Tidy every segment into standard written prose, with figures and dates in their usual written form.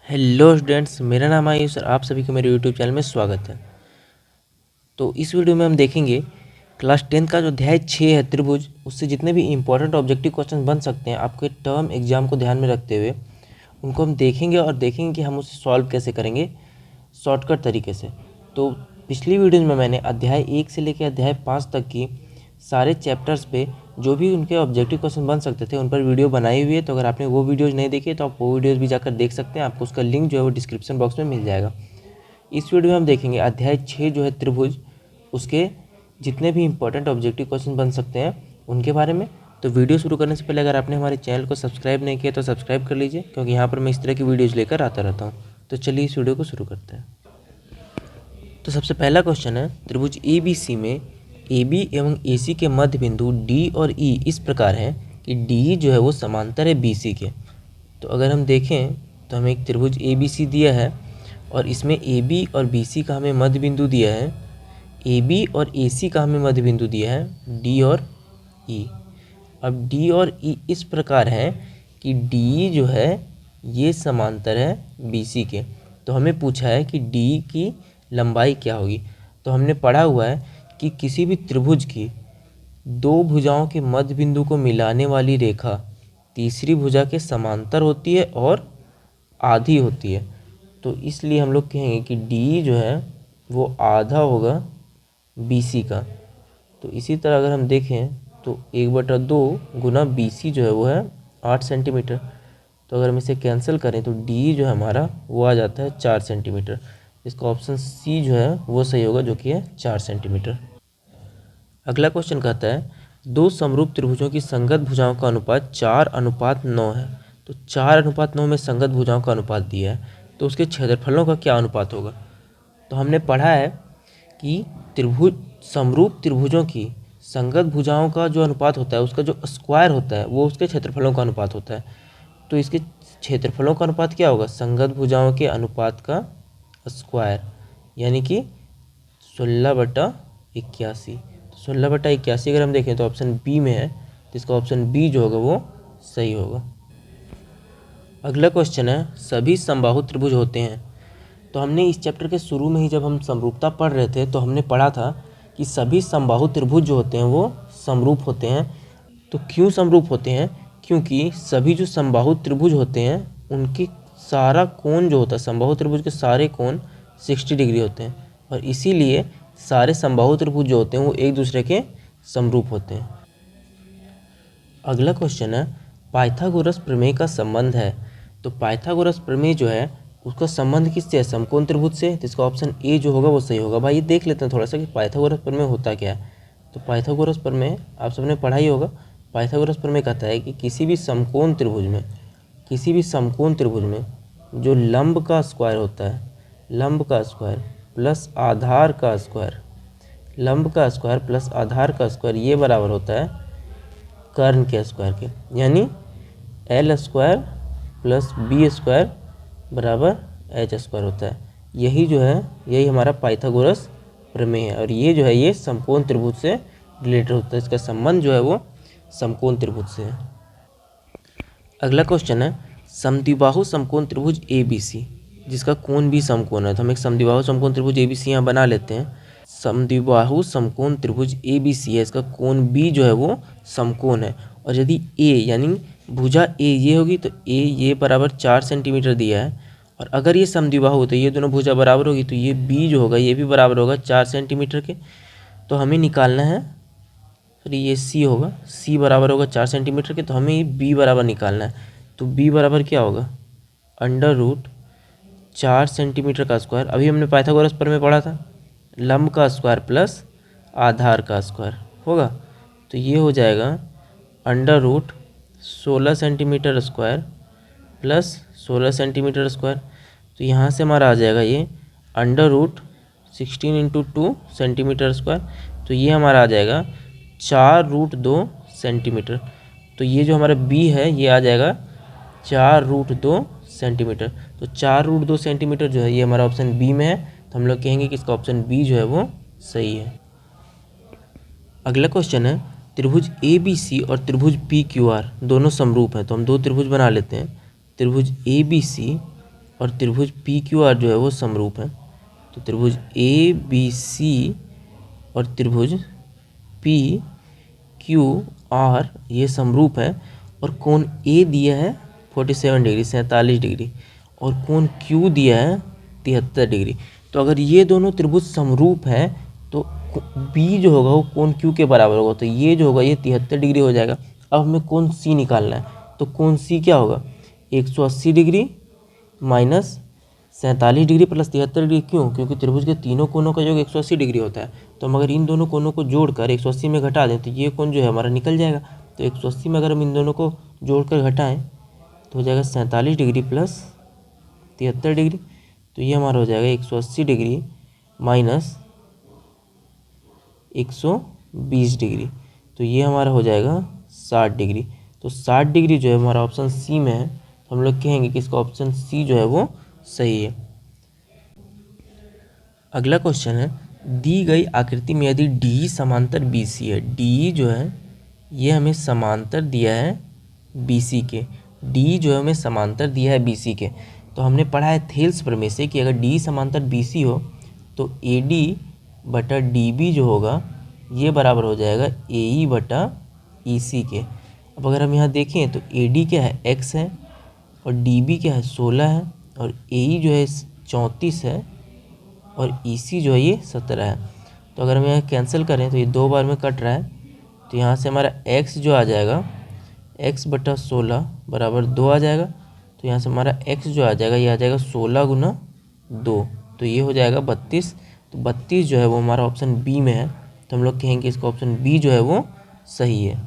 Hello students, मेरा नाम आयुष और आप सभी को मेरे यूट्यूब चैनल में स्वागत है। तो इस वीडियो में हम देखेंगे क्लास 10 का जो अध्याय 6 है त्रिभुज, उससे जितने भी इंपॉर्टेंट ऑब्जेक्टिव क्वेश्चन बन सकते हैं आपके टर्म एग्जाम को ध्यान में रखते हुए, उनको हम देखेंगे और देखेंगे कि हम उसे सॉल्व कैसे करेंगे शॉर्टकट तरीके से। तो पिछली वीडियो में मैंने अध्याय 1 से लेकर अध्याय 5 तक की सारे चैप्टर्स पे जो भी उनके ऑब्जेक्टिव क्वेश्चन बन सकते थे उन पर वीडियो बनाई हुई है। तो अगर आपने वो वीडियोज़ नहीं देखी तो आप वो वीडियोज़ भी जाकर देख सकते हैं, आपको उसका लिंक जो है वो डिस्क्रिप्शन बॉक्स में मिल जाएगा। इस वीडियो में हम देखेंगे अध्याय 6 जो है त्रिभुज, उसके जितने भी इंपॉर्टेंट ऑब्जेक्टिव क्वेश्चन बन सकते हैं उनके बारे में। तो वीडियो शुरू करने से पहले अगर आपने हमारे चैनल को सब्सक्राइब नहीं किया तो सब्सक्राइब कर लीजिए, क्योंकि यहाँ पर मैं इस तरह की वीडियोज़ लेकर आता रहता हूँ। तो चलिए इस वीडियो को शुरू करते हैं। तो सबसे पहला क्वेश्चन है, त्रिभुज ए बी सी में ए बी एवं ए सी के मध्य बिंदु डी और ई इस प्रकार हैं कि डी जो है वो समांतर है बी सी के। तो अगर हम देखें तो हमें एक त्रिभुज ए बी सी दिया है और इसमें ए बी और बी सी का हमें मध्य बिंदु दिया है, ए बी और ए सी का हमें मध्य बिंदु दिया है डी और ई। अब डी और ई इस प्रकार है कि डी जो है ये समांतर है बी सी के। तो हमें पूछा है कि डी की लंबाई क्या होगी। तो हमने पढ़ा हुआ है कि किसी भी त्रिभुज की दो भुजाओं के मध्य बिंदु को मिलाने वाली रेखा तीसरी भुजा के समांतर होती है और आधी होती है। तो इसलिए हम लोग कहेंगे कि डी जो है वो आधा होगा बी सी का। तो इसी तरह अगर हम देखें तो 1/2 गुना बी सी जो है वो है 8 सेंटीमीटर। तो अगर हम इसे कैंसिल करें तो डी जो है हमारा वो आ जाता है 4 सेंटीमीटर। इसका ऑप्शन सी जो है वो सही होगा, जो कि है 4 सेंटीमीटर। अगला क्वेश्चन कहता है, दो समरूप त्रिभुजों की संगत भुजाओं का अनुपात 4:9 है। तो 4:9 में संगत भुजाओं का अनुपात दिया है, तो उसके क्षेत्रफलों का क्या अनुपात होगा। तो हमने पढ़ा है कि त्रिभुज समरूप त्रिभुजों की संगत भुजाओं का जो अनुपात होता है उसका जो स्क्वायर होता है वो उसके क्षेत्रफलों का अनुपात होता है। तो इसके क्षेत्रफलों का अनुपात क्या होगा, संगत भुजाओं के अनुपात का स्क्वायर, यानी कि 16/81। 16/81 अगर हम देखें तो ऑप्शन बी में है, तो इसका ऑप्शन बी जो होगा वो सही होगा। अगला क्वेश्चन है, सभी समबाहु त्रिभुज होते हैं। तो हमने इस चैप्टर के शुरू में ही जब हम समरूपता पढ़ रहे थे तो हमने पढ़ा था कि सभी समबाहु त्रिभुज जो होते हैं वो समरूप होते हैं। तो क्यों समरूप होते हैं, क्योंकि सभी जो समबाहु त्रिभुज होते हैं उनकी सारा कोण जो होता है, समबाहु त्रिभुज के सारे कोण 60 डिग्री होते हैं और इसीलिए सारे समबाहु त्रिभुज जो होते हैं वो एक दूसरे के समरूप होते हैं। अगला क्वेश्चन है, पाइथागोरस प्रमेय का संबंध है। तो पाइथागोरस प्रमेय जो है उसका संबंध किससे है, समकोण त्रिभुज से। तो इसका ऑप्शन ए जो होगा वो सही होगा। भाई ये देख लेते हैं थोड़ा सा कि पाइथागोरस प्रमेय होता क्या है। तो पाइथागोरस प्रमेय आप सबने पढ़ा ही होगा। पाइथागोरस प्रमेय कहता है कि किसी भी समकोण त्रिभुज में जो लंब का स्क्वायर होता है, लंब का स्क्वायर प्लस आधार का स्क्वायर, लंब का स्क्वायर प्लस आधार का स्क्वायर ये बराबर होता है कर्ण के स्क्वायर के, यानी L square plus B square बराबर एच स्क्वायर होता है। यही जो है यही हमारा पाइथागोरस प्रमेय है और ये जो है ये समकोण त्रिभुज से रिलेटेड होता है। इसका संबंध जो है वो समकोण त्रिभुज से है। अगला क्वेश्चन है, समद्विबाहु समकोण त्रिभुज ए बी सी जिसका कोण भी समकोण है। तो हम एक समद्विबाहु समकोण त्रिभुज ए बी सी यहाँ बना लेते हैं। समद्विबाहु समकोण त्रिभुज ए बी सी है, इसका कोण बी जो है वो समकोण है। और यदि ए यानी भुजा ए ये होगी तो ए ये बराबर 4 सेंटीमीटर दिया है, और अगर ये समद्विबाहु होते ये दोनों भुजा बराबर होगी तो ये बी जो होगा ये भी बराबर होगा 4 सेंटीमीटर के। तो हमें निकालना है, फिर ये सी होगा, सी बराबर होगा 4 सेंटीमीटर के। तो हमें ये बी बराबर निकालना है। तो बी बराबर क्या होगा, √4 सेंटीमीटर का स्क्वायर। अभी हमने पाइथागोरस प्रमेय पढ़ा था, लंब का स्क्वायर प्लस आधार का स्क्वायर होगा। तो ये हो जाएगा √16 centimetre square plus 16 centimetre square. तो यहाँ से हमारा आ जाएगा ये √16 × 2 सेंटीमीटर स्क्वायर। तो ये हमारा आ जाएगा 4√2 सेंटीमीटर। तो ये जो हमारा बी है ये आ जाएगा 4√2 सेंटीमीटर। तो 4√2 सेंटीमीटर जो है ये हमारा ऑप्शन बी में है। तो हम लोग कहेंगे कि इसका ऑप्शन बी जो है वो सही है। अगला क्वेश्चन है, त्रिभुज ए बी सी और त्रिभुज पी क्यू आर दोनों समरूप हैं। तो हम दो त्रिभुज बना लेते हैं, त्रिभुज ए बी सी और त्रिभुज पी क्यू आर जो है वो समरूप है। तो त्रिभुज ए बी सी और त्रिभुज पी क्यू आर ये समरूप है और कोण ए दिया है 47 डिग्री 47 डिग्री और कोण क्यू दिया है 73 डिग्री। तो अगर ये दोनों त्रिभुज समरूप है तो बी जो होगा वो कोण क्यू के बराबर होगा। तो ये जो होगा ये 73 डिग्री हो जाएगा। अब हमें कोण सी निकालना है। तो कोण सी क्या होगा 180 degree minus 47 degree plus 73 degree. क्यों? क्योंकि त्रिभुज के तीनों कोणों का योग 180 डिग्री होता है। तो हम अगर इन दोनों कोणों को जोड़कर 180 में घटा दें तो ये कोण जो है हमारा निकल जाएगा। तो 180 में अगर हम इन दोनों को जोड़कर घटाएं तो हो जाएगा 47 डिग्री प्लस 73 डिग्री। तो ये हमारा हो जाएगा 180 डिग्री माइनस 120 डिग्री। तो ये हमारा हो जाएगा 60 डिग्री। तो 60 डिग्री जो है हमारा ऑप्शन सी में है। तो हम लोग कहेंगे कि इसका ऑप्शन सी जो है वो सही है। अगला क्वेश्चन है, दी गई आकृति में यदि डी समांतर बी सी है, डी जो है ये हमें समांतर दिया है बी सी के, डी जो है हमें समांतर दिया है बी सी के। तो हमने पढ़ा है थेल्स प्रमेय से कि अगर डी समांतर बी सी हो तो ए डी बटा डी बी जो होगा ये बराबर हो जाएगा ए ई बटा ई सी के। अब अगर हम यहाँ देखें तो ए डी क्या है एक्स है और डी बी क्या है 16 है और ए ई जो है 34 है और ई सी जो है ये 17 है। तो अगर हम यहाँ कैंसिल करें तो ये 2 बार में कट रहा है। तो यहाँ से हमारा x जो आ जाएगा x बटा 16 बराबर 2 आ जाएगा। तो यहाँ से हमारा x जो आ जाएगा ये आ जाएगा 16 गुना 2। तो ये हो जाएगा 32। तो 32 जो है वो हमारा ऑप्शन बी में है। तो हम लोग कहेंगे इसका ऑप्शन बी जो है वो सही है।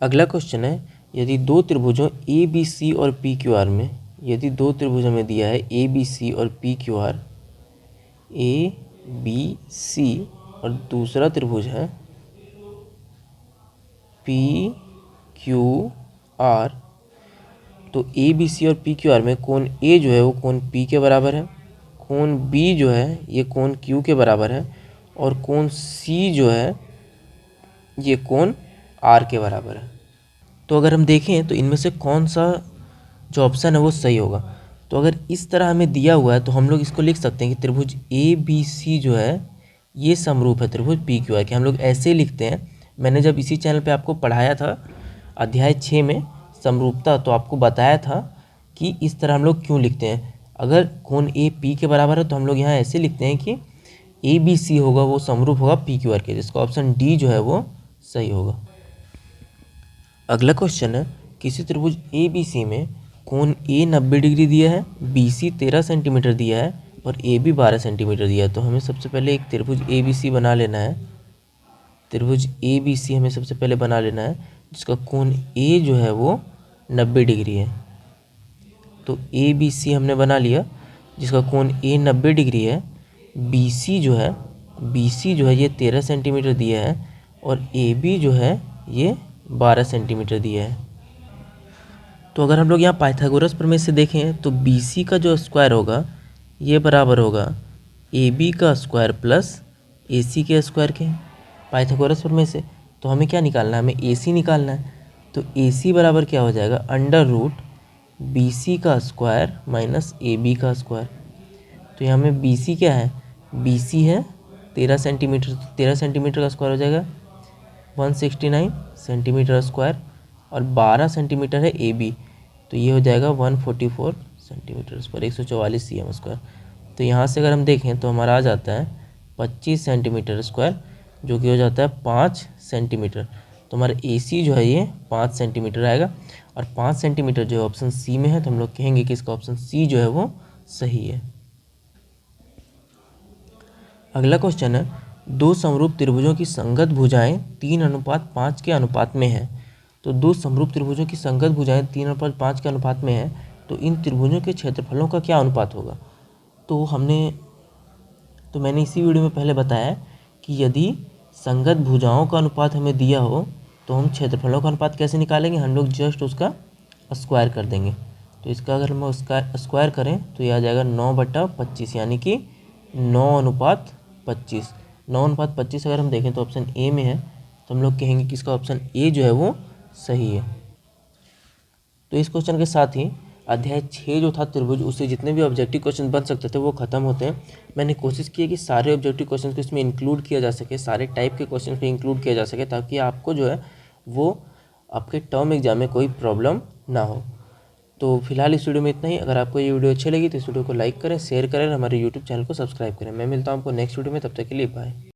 अगला क्वेश्चन है, यदि दो त्रिभुजों ए बी सी और पी क्यू आर में, यदि दो त्रिभुज हमें दिया है ए बी सी और P Q R, A B C और दूसरा त्रिभुज है पी क्यू आर, तो ए बी सी और पी क्यू आर में कोण ए जो है वो कोण पी के बराबर है, कोण बी जो है ये कोण क्यू के बराबर है और कोण सी जो है ये कोण आर के बराबर है। तो अगर हम देखें तो इनमें से कौन सा जो ऑप्शन है वो सही होगा। तो अगर इस तरह हमें दिया हुआ है तो हम लोग इसको लिख सकते हैं कि त्रिभुज ए बी सी जो है ये समरूप है त्रिभुज पी क्यू आर के। हम लोग ऐसे ही लिखते हैं। मैंने जब इसी चैनल पे आपको पढ़ाया था अध्याय 6 में समरूपता, तो आपको बताया था कि इस तरह हम लोग क्यों लिखते हैं। अगर कोण ए पी के बराबर है तो हम लोग यहाँ ऐसे लिखते हैं कि ए बी सी होगा वो समरूप होगा पी क्यू आर के, जिसका ऑप्शन डी जो है वो सही होगा। अगला क्वेश्चन है, किसी त्रिभुज ए बी सी में कोण ए 90 डिग्री दिया है, बी सी 13 सेंटीमीटर दिया है और ए बी 12 सेंटीमीटर दिया है। तो हमें सबसे पहले एक त्रिभुज ए बी सी बना लेना है। त्रिभुज ए बी सी हमें सबसे पहले बना लेना है जिसका कोण ए जो है वो 90 डिग्री है। तो ए बी सी हमने बना लिया जिसका कोण ए 90 डिग्री है। बी सी जो है ये 13 सेंटीमीटर दिया है और ए बी जो है ये 12 सेंटीमीटर दिया है। तो अगर हम लोग यहाँ पाइथागोरस प्रमेय से देखें तो बी सी का जो स्क्वायर होगा ये बराबर होगा ए बी का स्क्वायर प्लस ए सी के स्क्वायर के, पाइथागोरस प्रमेय से। तो हमें क्या निकालना है, हमें ए सी निकालना है। तो ए सी बराबर क्या हो जाएगा अंडर रूट बी सी का स्क्वायर माइनस ए बी का स्क्वायर। तो यहाँ में बी सी क्या है, बी सी है 13 सेंटीमीटर, तो 13 सेंटीमीटर का स्क्वायर हो जाएगा 169 सेंटीमीटर स्क्वायर और 12 सेंटीमीटर है ए बी, तो ये हो जाएगा 144 centimetre square, 144 C M square. तो यहाँ से अगर हम देखें तो हमारा आ जाता है 25 सेंटीमीटर स्क्वायर जो कि हो जाता है 5 सेंटीमीटर। तो हमारा ए सी जो है ये 5 सेंटीमीटर आएगा और 5 सेंटीमीटर जो है ऑप्शन सी में है। तो हम लोग कहेंगे कि इसका ऑप्शन सी जो है वो सही है। अगला क्वेश्चन है, दो समरूप त्रिभुजों की संगत भुजाएं 3:5 के अनुपात में है। तो दो समरूप त्रिभुजों की संगत भुजाएं 3:5 के अनुपात में है, तो इन त्रिभुजों के क्षेत्रफलों का क्या अनुपात होगा। तो मैंने इसी वीडियो में पहले बताया कि यदि संगत भुजाओं का अनुपात हमें दिया हो तो हम क्षेत्रफलों का अनुपात कैसे निकालेंगे, हम लोग जस्ट उसका स्क्वायर कर देंगे। तो इसका अगर हम उसका स्क्वायर करें तो ये आ जाएगा 9/25 यानी कि 9:25। 9:25 अगर हम देखें तो ऑप्शन ए में है। तो हम लोग कहेंगे कि इसका ऑप्शन ए जो है वो सही है। तो इस क्वेश्चन के साथ ही अध्याय 6 जो था त्रिभुज, उससे जितने भी ऑब्जेक्टिव क्वेश्चन बन सकते थे वो ख़त्म होते हैं। मैंने कोशिश की है कि सारे ऑब्जेक्टिव क्वेश्चन को इसमें इंक्लूड किया जा सके, सारे टाइप के क्वेश्चन को इंक्लूड किया जा सके, ताकि आपको जो है वो आपके टर्म एग्जाम में कोई प्रॉब्लम ना हो। तो फिलहाल इस वीडियो में इतना ही। अगर आपको ये वीडियो अच्छी लगी तो इस वीडियो को लाइक करें, शेयर करें और हमारे यूट्यूब चैनल को सब्सक्राइब करें। मैं मिलता हूँ आपको नेक्स्ट वीडियो में, तब तक के लिए बाय।